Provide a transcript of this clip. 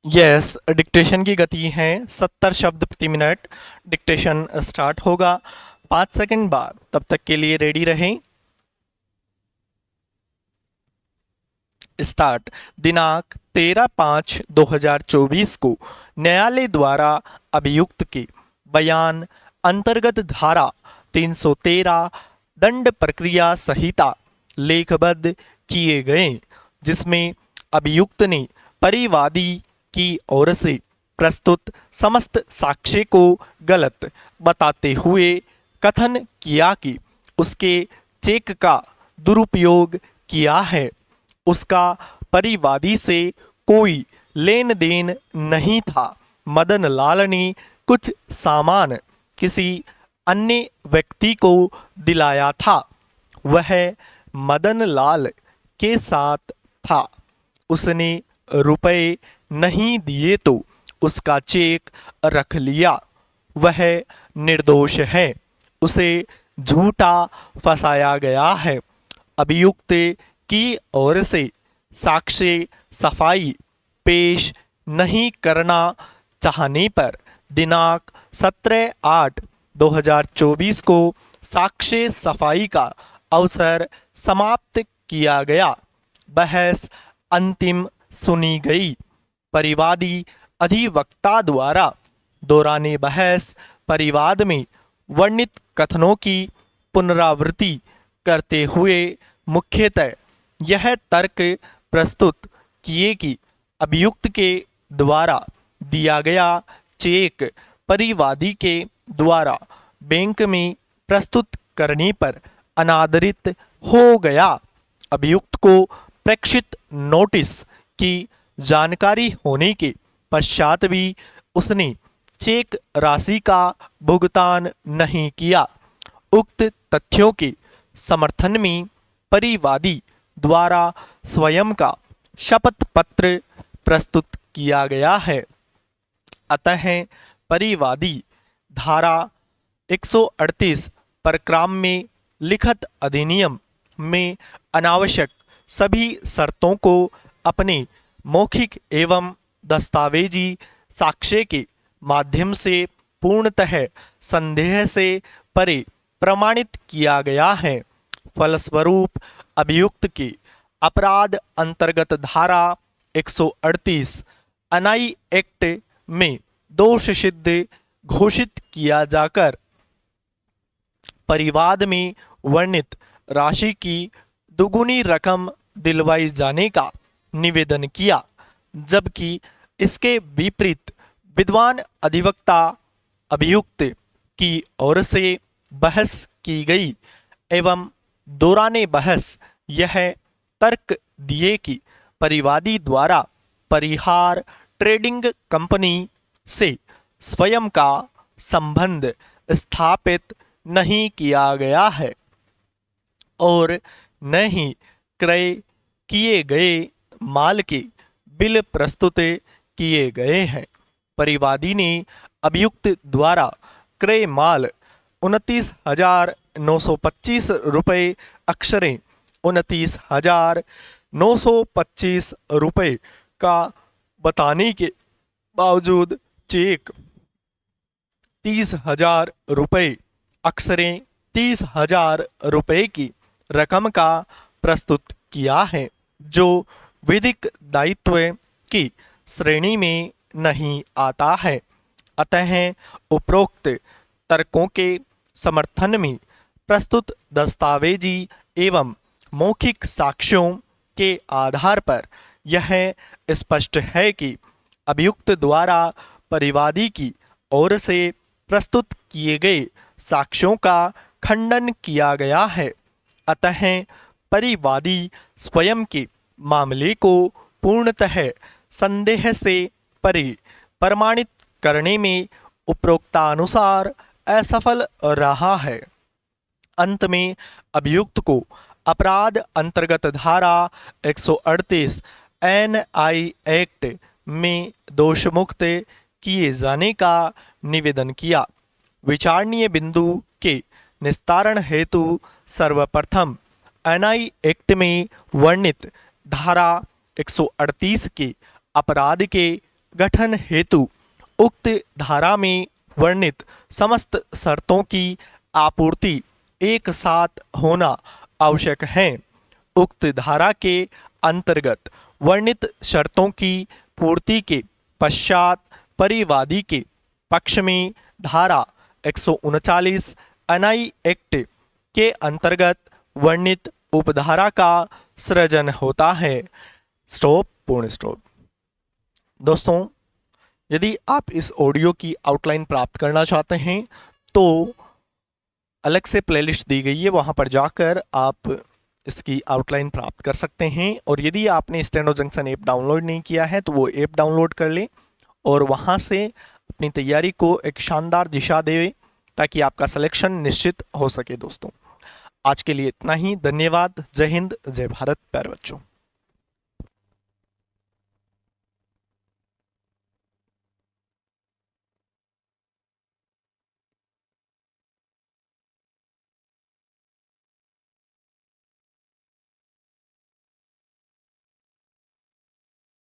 Yes, dictation की गति है 70 शब्द प्रति मिनट। डिक्टेशन स्टार्ट होगा 5 सेकंड बाद, तब तक के लिए रेडी रहें। स्टार्ट। दिनांक 13/5/2024 को न्यायालय द्वारा अभियुक्त के बयान अंतर्गत धारा 313 दंड प्रक्रिया संहिता लेखबद्ध किए गए, जिसमें अभियुक्त ने परिवादी की ओर से प्रस्तुत समस्त साक्ष्य को गलत बताते हुए कथन किया कि उसके चेक का दुरुपयोग किया है। उसका परिवादी से कोई लेन देन नहीं था। मदन लाल ने कुछ सामान किसी अन्य व्यक्ति को दिलाया था। वह मदन लाल के साथ था। उसने रुपए नहीं दिए तो उसका चेक रख लिया। वह निर्दोष है। उसे झूठा फंसाया गया है। अभियुक्त की ओर से साक्ष्य सफाई पेश नहीं करना चाहने पर दिनांक 17/8/2024 को साक्ष्य सफाई का अवसर समाप्त किया गया। बहस अंतिम सुनी गई। परिवादी अधिवक्ता द्वारा दौराने बहस परिवाद में वर्णित कथनों की पुनरावृत्ति करते हुए मुख्यतः यह तर्क प्रस्तुत किए कि अभियुक्त के द्वारा दिया गया चेक परिवादी के द्वारा बैंक में प्रस्तुत करने पर अनादरित हो गया। अभियुक्त को प्रेक्षित नोटिस की जानकारी होने के पश्चात भी उसने चेक राशि का भुगतान नहीं किया। उक्त तथ्यों के समर्थन में परिवादी द्वारा स्वयं का शपथ पत्र प्रस्तुत किया गया है। अतः परिवादी धारा 138 परक्राम में लिखित अधिनियम में अनावश्यक सभी शर्तों को अपने मौखिक एवं दस्तावेजी साक्ष्य के माध्यम से पूर्णतः संदेह से परे प्रमाणित किया गया है। फलस्वरूप अभियुक्त के अपराध अंतर्गत धारा 138 एनआई एक्ट में दोष सिद्ध घोषित किया जाकर परिवाद में वर्णित राशि की दुगुनी रकम दिलवाई जाने का निवेदन किया, जबकि इसके विपरीत विद्वान अधिवक्ता अभियुक्त की ओर से बहस की गई एवं दौराने बहस यह तर्क दिए कि परिवादी द्वारा परिहार ट्रेडिंग कंपनी से स्वयं का संबंध स्थापित नहीं किया गया है और न ही क्रय किए गए माल के बिल प्रस्तुत किए गए हैं। परिवादी ने अभियुक्त द्वारा क्रय माल 29,925 रुपये अक्षरे 29,925 रुपये का बताने के बावजूद चेक 30,000 रुपये अक्षरे 30,000 रुपये की रकम का प्रस्तुत किया है, जो विधिक दायित्व की श्रेणी में नहीं आता है। अतः उपरोक्त तर्कों के समर्थन में प्रस्तुत दस्तावेजी एवं मौखिक साक्ष्यों के आधार पर यह स्पष्ट है कि अभियुक्त द्वारा परिवादी की ओर से प्रस्तुत किए गए साक्ष्यों का खंडन किया गया है। अतः परिवादी स्वयं के मामले को पूर्णतः संदेह से परे प्रमाणित करने में उपरोक्तानुसार असफल रहा है। अंत में अभियुक्त को अपराध अंतर्गत धारा 138 एनआई एक्ट में दोषमुक्त किए जाने का निवेदन किया। विचारणीय बिंदु के निस्तारण हेतु सर्वप्रथम एनआई एक्ट में वर्णित धारा 138 के अपराध के गठन हेतु उक्त धारा में वर्णित समस्त शर्तों की आपूर्ति एक साथ होना आवश्यक है। उक्त धारा के अंतर्गत वर्णित शर्तों की पूर्ति के पश्चात परिवादी के पक्ष में धारा 139 एनआई एक्ट के अंतर्गत वर्णित उपधारा का सृजन होता है। स्टॉप, पूर्ण स्टॉप। दोस्तों, यदि आप इस ऑडियो की आउटलाइन प्राप्त करना चाहते हैं तो अलग से प्लेलिस्ट दी गई है, वहाँ पर जाकर आप इसकी आउटलाइन प्राप्त कर सकते हैं। और यदि आपने स्टेनो जंक्शन ऐप डाउनलोड नहीं किया है तो वो ऐप डाउनलोड कर लें और वहाँ से अपनी तैयारी को एक शानदार दिशा दें ताकि आपका सिलेक्शन निश्चित हो सके। दोस्तों, आज के लिए इतना ही। धन्यवाद। जय हिंद, जय भारत प्यारे बच्चों।